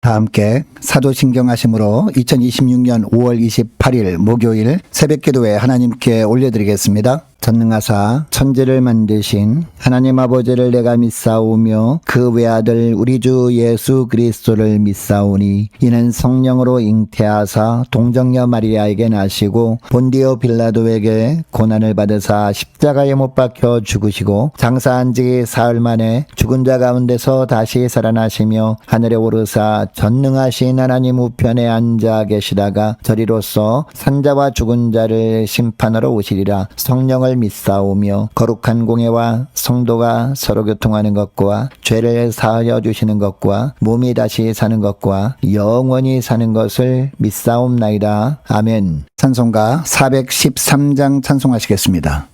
다 함께 사도신경하심으로 2026년 5월 28일 목요일 새벽기도에 하나님께 올려드리겠습니다. 전능하사 천지를 만드신 하나님 아버지를 내가 믿사오며 그 외아들 우리 주 예수 그리스도를 믿사오니 이는 성령으로 잉태하사 동정녀 마리아에게 나시고 본디오 빌라도에게 고난을 받으사 십자가에 못 박혀 죽으시고 장사한 지 사흘 만에 죽은 자 가운데서 다시 살아나시며 하늘에 오르사 전능하신 하나님 우편에 앉아 계시다가 저리로서 산자와 죽은 자를 심판하러 오시리라. 성령을 믿사오며 거룩한 공예와 성도가 서로 교통하는 것과 죄를 사하여 주시는 것과 몸이 다시 사는 것과 영원히 사는 것을 믿사옵나이다. 아멘. 찬송가 413장 찬송하시겠습니다.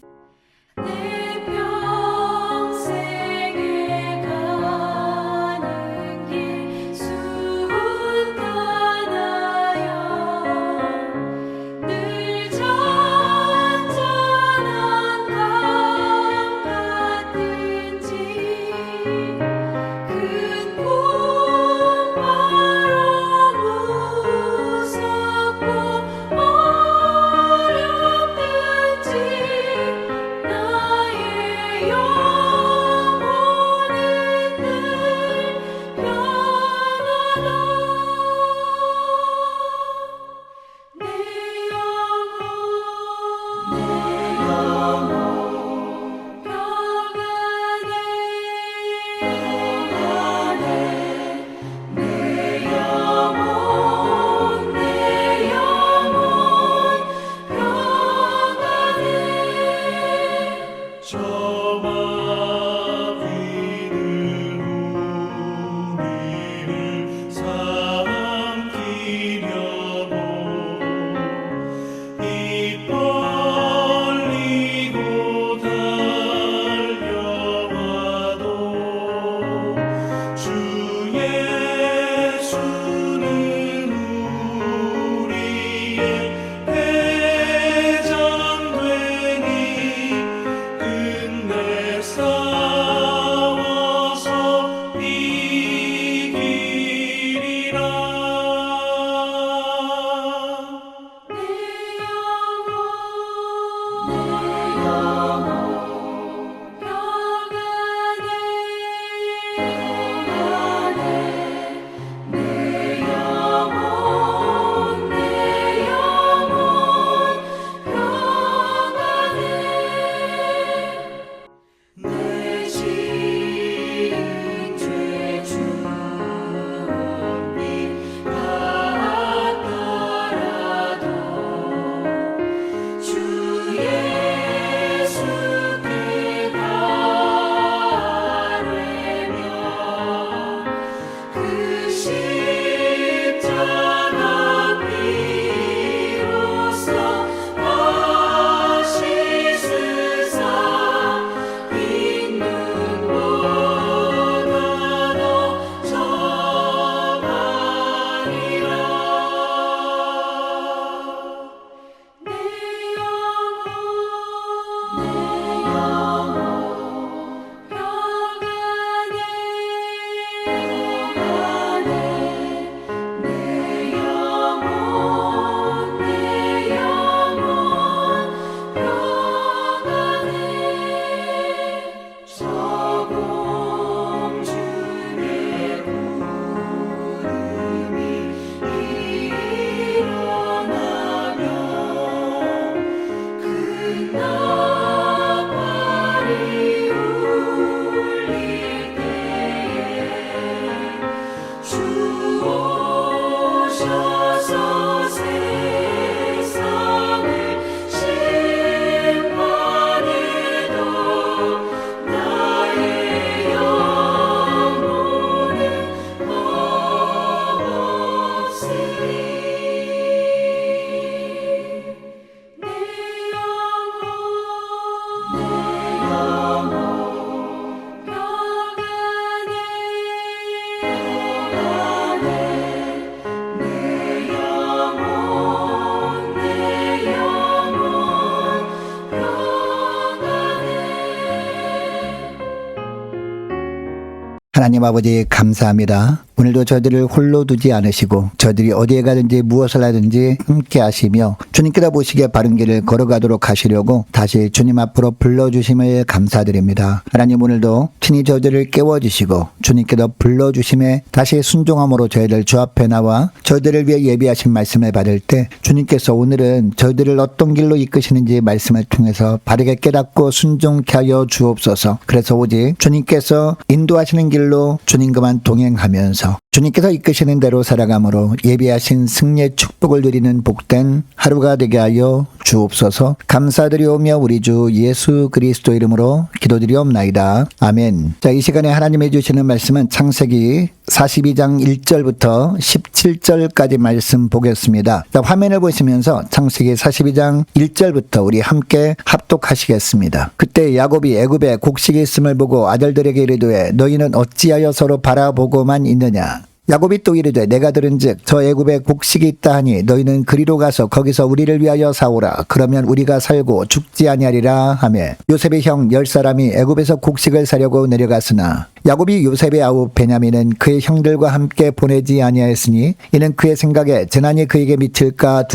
하나님 아버지 감사합니다. 오늘도 저희들을 홀로 두지 않으시고 저희들이 어디에 가든지 무엇을 하든지 함께 하시며 주님께서 보시기에 바른 길을 걸어가도록 하시려고 다시 주님 앞으로 불러주심을 감사드립니다. 하나님, 오늘도 친히 저희들을 깨워주시고 주님께서 불러주심에 다시 순종함으로 저희들 주 앞에 나와 저희들을 위해 예비하신 말씀을 받을 때 주님께서 오늘은 저희들을 어떤 길로 이끄시는지 말씀을 통해서 바르게 깨닫고 순종케 하여 주옵소서. 그래서 오직 주님께서 인도하시는 길로 주님과만 동행하면서 주님께서 이끄시는 대로 살아감으로 예비하신 승리의 축복을 누리는 복된 하루가 되게 하여 주옵소서. 감사드리오며 우리 주 예수 그리스도 이름으로 기도드리옵나이다. 아멘. 자, 이 시간에 하나님이 주시는 말씀은 창세기 42장 1절부터 17절까지 말씀 보겠습니다. 자, 화면을 보시면서 창세기 42장 1절부터 우리 함께 합독하시겠습니다. 그때 야곱이 애굽에 곡식이 있음을 보고 아들들에게 이르되 너희는 어찌하여 서로 바라보고만 있느냐. 야곱이 또 이르되 내가 들은즉 저 애굽에 곡식이 있다 하니 너희는 그리로 가서 거기서 우리를 위하여 사오라. 그러면 우리가 살고 죽지 아니하리라 하며 요셉의 형 10사람이 애굽에서 곡식을 사려고 내려갔으나 야곱이 요셉의 아우 베냐민은 그의 형들과 함께 보내지 아니하였으니 이는 그의 생각에 재난이 그에게 미칠까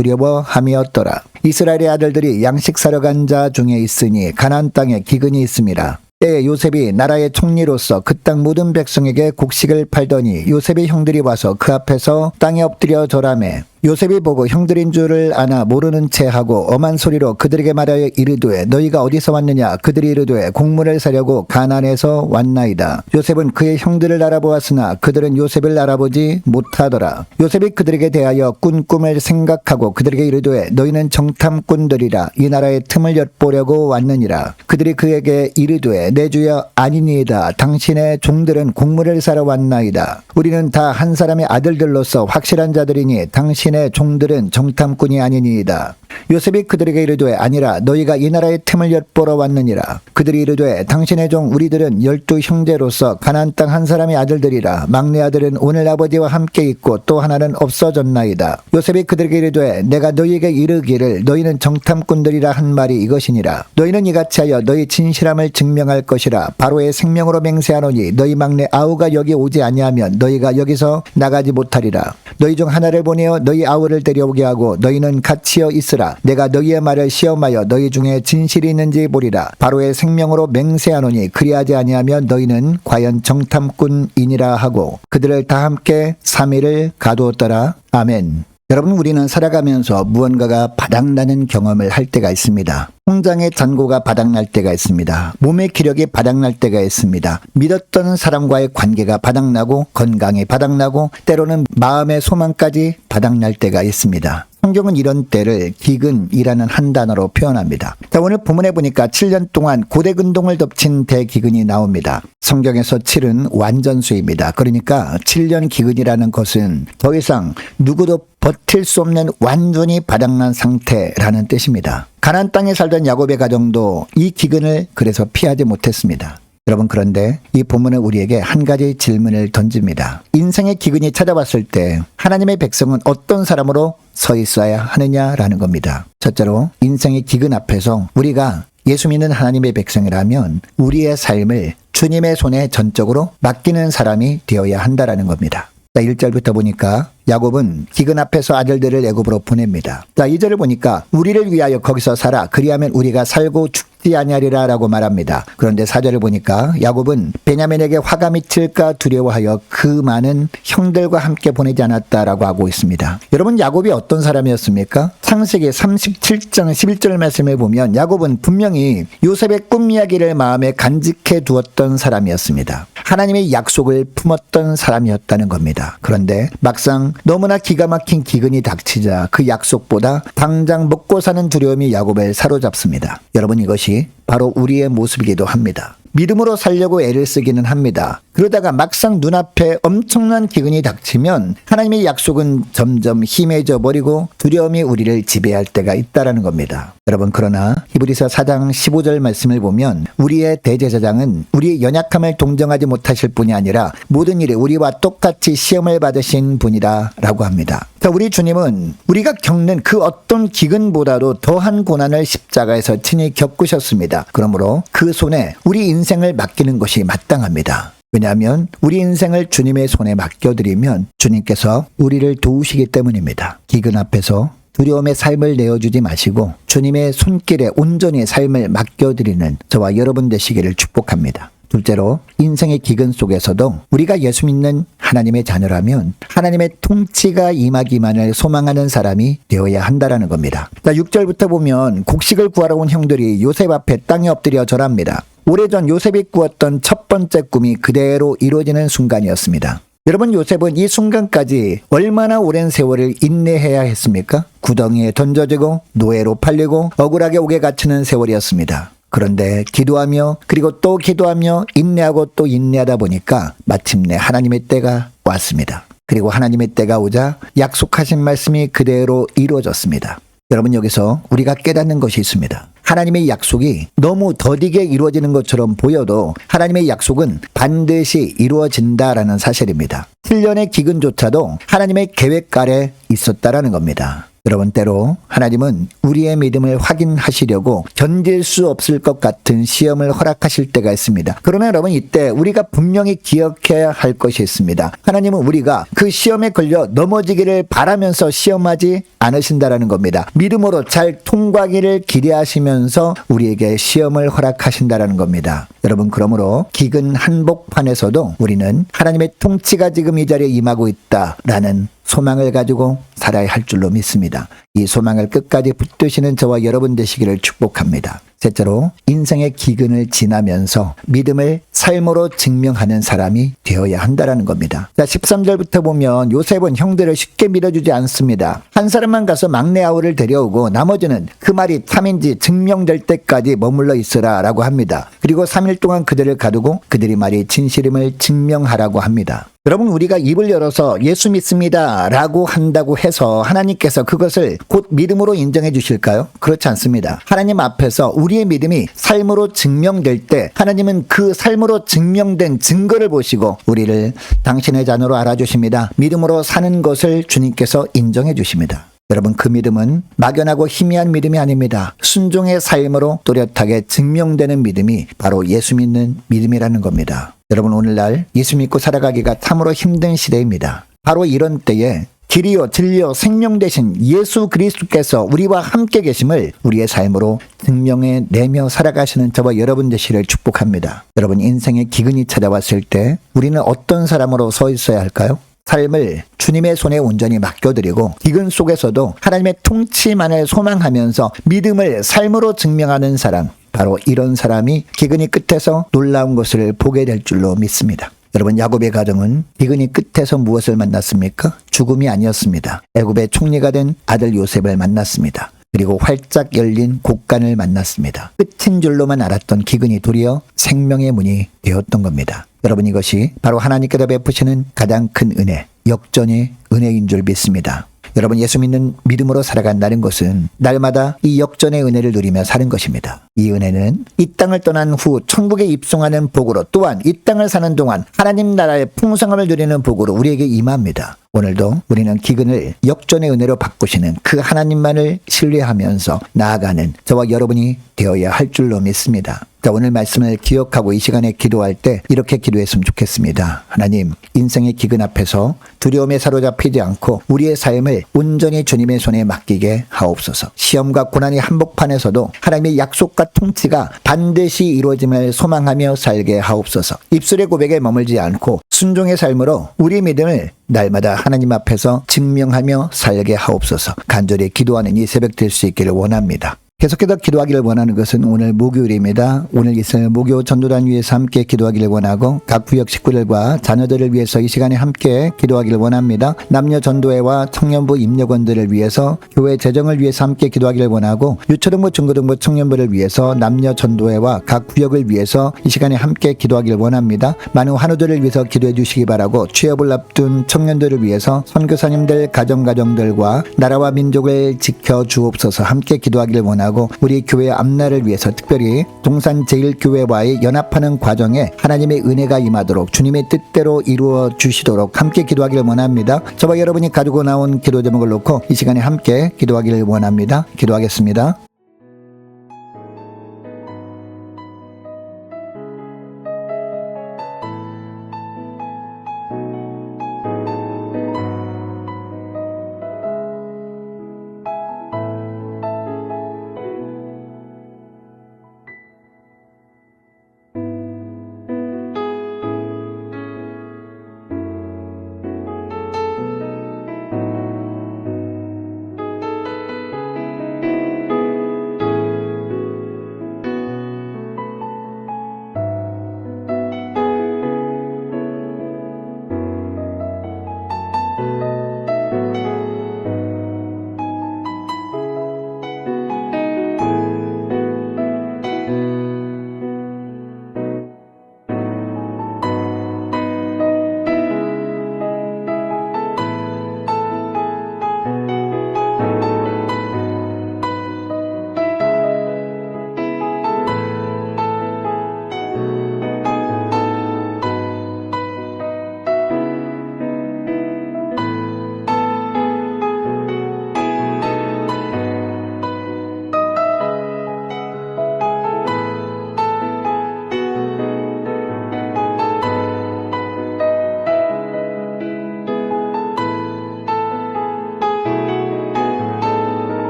두려워함이었더라. 이스라엘의 아들들이 양식 사러 간 자 중에 있으니 가나안 땅에 기근이 있음이라. 때에 요셉이 나라의 총리로서 그 땅 모든 백성에게 곡식을 팔더니 요셉의 형들이 와서 그 앞에서 땅에 엎드려 절하매 요셉이 보고 형들인 줄을 아나 모르는 채 하고 엄한 소리로 그들에게 말하여 이르되 너희가 어디서 왔느냐. 그들이 이르되 곡물을 사려고 가나안에서 왔나이다. 요셉은 그의 형들을 알아보았으나 그들은 요셉을 알아보지 못하더라. 요셉이 그들에게 대하여 꾼 꿈을 생각하고 그들에게 이르되 너희는 정탐꾼들이라. 이 나라의 틈을 엿보려고 왔느니라. 그들이 그에게 이르되 내 주여 아니니이다. 당신의 종들은 곡물을 사러 왔나이다. 우리는 다 한 사람의 아들들로서 확실한 자들이니 당신의 종들은 정탐꾼이 아니니이다. 요셉이 그들에게 이르되 아니라 너희가 이 나라의 틈을 엿보러 왔느니라. 그들이 이르되 당신의 종 우리들은 12 형제로서 가나안 땅 한 사람의 아들들이라. 막내 아들은 오늘 아버지와 함께 있고 또 하나는 없어졌나이다. 요셉이 그들에게 이르되 내가 너희에게 이르기를 너희는 정탐꾼들이라 한 말이 이것이니라. 너희는 이같이 하여 너희 진실함을 증명할 것이라. 바로의 생명으로 맹세하노니 너희 막내 아우가 여기 오지 아니하면 너희가 여기서 나가지 못하리라. 너희 중 하나를 보내어 너희 아우를 데려오게 하고 너희는 같이여 있으라. 내가 너희의 말을 시험하여 너희 중에 진실이 있는지 보리라. 바로의 생명으로 맹세하노니 그리하지 아니하면 너희는 과연 정탐꾼이니라 하고 그들을 다 함께 3일을 가두었더라. 아멘. 여러분, 우리는 살아가면서 무언가가 바닥나는 경험을 할 때가 있습니다. 통장의 잔고가 바닥날 때가 있습니다. 몸의 기력이 바닥날 때가 있습니다. 믿었던 사람과의 관계가 바닥나고 건강이 바닥나고 때로는 마음의 소망까지 바닥날 때가 있습니다. 성경은 이런 때를 기근이라는 한 단어로 표현합니다. 자, 오늘 본문에 보니까 7년 동안 고대 근동을 덮친 대기근이 나옵니다. 성경에서 7은 완전수입니다. 그러니까 7년 기근이라는 것은 더 이상 누구도 버틸 수 없는 완전히 바닥난 상태라는 뜻입니다. 가나안 땅에 살던 야곱의 가정도 이 기근을 그래서 피하지 못했습니다. 여러분, 그런데 이 본문은 우리에게 한 가지 질문을 던집니다. 인생의 기근이 찾아왔을 때 하나님의 백성은 어떤 사람으로 서 있어야 하느냐라는 겁니다. 첫째로, 인생의 기근 앞에서 우리가 예수 믿는 하나님의 백성이라면 우리의 삶을 주님의 손에 전적으로 맡기는 사람이 되어야 한다라는 겁니다. 자, 1절부터 보니까 야곱은 기근 앞에서 아들들을 애굽으로 보냅니다. 자, 2절을 보니까 우리를 위하여 거기서 살아 그리하면 우리가 살고 죽지 아니하리라 라고 말합니다. 그런데 4절을 보니까 야곱은 베냐민에게 화가 미칠까 두려워하여 그 많은 형들과 함께 보내지 않았다라고 하고 있습니다. 여러분, 야곱이 어떤 사람이었습니까? 창세기 37장 11절 말씀을 보면 야곱은 분명히 요셉의 꿈 이야기를 마음에 간직해 두었던 사람이었습니다. 하나님의 약속을 품었던 사람이었다는 겁니다. 그런데 막상 너무나 기가 막힌 기근이 닥치자 그 약속보다 당장 먹고 사는 두려움이 야곱을 사로잡습니다. 여러분, 이것이 바로 우리의 모습이기도 합니다. 믿음으로 살려고 애를 쓰기는 합니다. 그러다가 막상 눈앞에 엄청난 기근이 닥치면 하나님의 약속은 점점 희미해져 버리고 두려움이 우리를 지배할 때가 있다라는 겁니다. 여러분, 그러나 히브리서 4장 15절 말씀을 보면 우리의 대제사장은 우리의 연약함을 동정하지 못하실 분이 아니라 모든 일에 우리와 똑같이 시험을 받으신 분이다 라고 합니다. 자, 우리 주님은 우리가 겪는 그 어떤 기근보다도 더한 고난을 십자가에서 친히 겪으셨습니다. 그러므로 그 손에 우리 인생을 맡기는 것이 마땅합니다. 왜냐하면 우리 인생을 주님의 손에 맡겨드리면 주님께서 우리를 도우시기 때문입니다. 기근 앞에서 두려움의 삶을 내어주지 마시고 주님의 손길에 온전히 삶을 맡겨드리는 저와 여러분 되시기를 축복합니다. 둘째로 인생의 기근 속에서도 우리가 예수 믿는 하나님의 자녀라면 하나님의 통치가 임하기만을 소망하는 사람이 되어야 한다라는 겁니다. 자, 6절부터 보면 곡식을 구하러 온 형들이 요셉 앞에 땅에 엎드려 절합니다. 오래전 요셉이 꾸었던 첫 번째 꿈이 그대로 이루어지는 순간이었습니다. 여러분, 요셉은 이 순간까지 얼마나 오랜 세월을 인내해야 했습니까? 구덩이에 던져지고 노예로 팔리고 억울하게 옥에 갇히는 세월이었습니다. 그런데 기도하며 그리고 또 기도하며 인내하고 또 인내하다 보니까 마침내 하나님의 때가 왔습니다. 그리고 하나님의 때가 오자 약속하신 말씀이 그대로 이루어졌습니다. 여러분, 여기서 우리가 깨닫는 것이 있습니다. 하나님의 약속이 너무 더디게 이루어지는 것처럼 보여도 하나님의 약속은 반드시 이루어진다라는 사실입니다. 7년의 기근조차도 하나님의 계획 아래 있었다라는 겁니다. 여러분, 때로 하나님은 우리의 믿음을 확인하시려고 견딜 수 없을 것 같은 시험을 허락하실 때가 있습니다. 그러나 여러분, 이때 우리가 분명히 기억해야 할 것이 있습니다. 하나님은 우리가 그 시험에 걸려 넘어지기를 바라면서 시험하지 않으신다라는 겁니다. 믿음으로 잘 통과하기를 기대하시면서 우리에게 시험을 허락하신다라는 겁니다. 여러분, 그러므로 기근 한복판에서도 우리는 하나님의 통치가 지금 이 자리에 임하고 있다라는 소망을 가지고 살아야 할 줄로 믿습니다. 이 소망을 끝까지 붙드시는 저와 여러분 되시기를 축복합니다. 셋째로 인생의 기근을 지나면서 믿음을 삶으로 증명하는 사람이 되어야 한다는 겁니다. 자, 13절부터 보면 요셉은 형들을 쉽게 믿어주지 않습니다. 한 사람만 가서 막내 아우를 데려오고 나머지는 그 말이 참인지 증명될 때까지 머물러 있으라 라고 합니다. 그리고 3일 동안 그들을 가두고 그들이 말이 진실임을 증명하라고 합니다. 여러분, 우리가 입을 열어서 예수 믿습니다 라고 한다고 해서 하나님께서 그것을 곧 믿음으로 인정해 주실까요? 그렇지 않습니다. 하나님 앞에서 우리의 믿음이 삶으로 증명될 때 하나님은 그 삶으로 증명된 증거를 보시고 우리를 당신의 자녀로 알아주십니다. 믿음으로 사는 것을 주님께서 인정해 주십니다. 여러분, 그 믿음은 막연하고 희미한 믿음이 아닙니다. 순종의 삶으로 또렷하게 증명되는 믿음이 바로 예수 믿는 믿음이라는 겁니다. 여러분, 오늘날 예수 믿고 살아가기가 참으로 힘든 시대입니다. 바로 이런 때에 길이요 진리요 생명 되신 예수 그리스도께서 우리와 함께 계심을 우리의 삶으로 증명해 내며 살아가시는 저와 여러분 되시기를 축복합니다. 여러분, 인생의 기근이 찾아왔을 때 우리는 어떤 사람으로 서 있어야 할까요? 삶을 주님의 손에 온전히 맡겨드리고 기근 속에서도 하나님의 통치만을 소망하면서 믿음을 삶으로 증명하는 사람, 바로 이런 사람이 기근이 끝에서 놀라운 것을 보게 될 줄로 믿습니다. 여러분, 야곱의 가정은 기근이 끝에서 무엇을 만났습니까? 죽음이 아니었습니다. 애굽의 총리가 된 아들 요셉을 만났습니다. 그리고 활짝 열린 곡간을 만났습니다. 끝인 줄로만 알았던 기근이 도리어 생명의 문이 되었던 겁니다. 여러분, 이것이 바로 하나님께서 베푸시는 가장 큰 은혜, 역전의 은혜인 줄 믿습니다. 여러분, 예수 믿는 믿음으로 살아간다는 것은 날마다 이 역전의 은혜를 누리며 사는 것입니다. 이 은혜는 이 땅을 떠난 후 천국에 입성하는 복으로, 또한 이 땅을 사는 동안 하나님 나라의 풍성함을 누리는 복으로 우리에게 임합니다. 오늘도 우리는 기근을 역전의 은혜로 바꾸시는 그 하나님만을 신뢰하면서 나아가는 저와 여러분이 되어야 할 줄로 믿습니다. 자, 오늘 말씀을 기억하고 이 시간에 기도할 때 이렇게 기도했으면 좋겠습니다. 하나님, 인생의 기근 앞에서 두려움에 사로잡히지 않고 우리의 삶을 온전히 주님의 손에 맡기게 하옵소서. 시험과 고난의 한복판에서도 하나님의 약속과 통치가 반드시 이루어짐을 소망하며 살게 하옵소서. 입술의 고백에 머물지 않고 순종의 삶으로 우리 믿음을 날마다 하나님 앞에서 증명하며 살게 하옵소서. 간절히 기도하는 이 새벽 될 수 있기를 원합니다. 계속해서 기도하기를 원하는 것은 오늘 목요일입니다. 오늘 있을 목요 전도단 위해서 함께 기도하기를 원하고 각 구역 식구들과 자녀들을 위해서 이 시간에 함께 기도하기를 원합니다. 남녀 전도회와 청년부 임력원들을 위해서 교회 재정을 위해서 함께 기도하기를 원하고 유초등부 중고등부 청년부를 위해서 남녀 전도회와 각 구역을 위해서 이 시간에 함께 기도하기를 원합니다. 많은 환우들을 위해서 기도해 주시기 바라고 취업을 앞둔 청년들을 위해서 선교사님들 가정들과 나라와 민족을 지켜 주옵소서. 함께 기도하기를 원하고 우리 교회 앞날을 위해서 특별히 동산제일교회와의 연합하는 과정에 하나님의 은혜가 임하도록 주님의 뜻대로 이루어 주시도록 함께 기도하기를 원합니다. 저와 여러분이 가지고 나온 기도 제목을 놓고 이 시간에 함께 기도하기를 원합니다. 기도하겠습니다.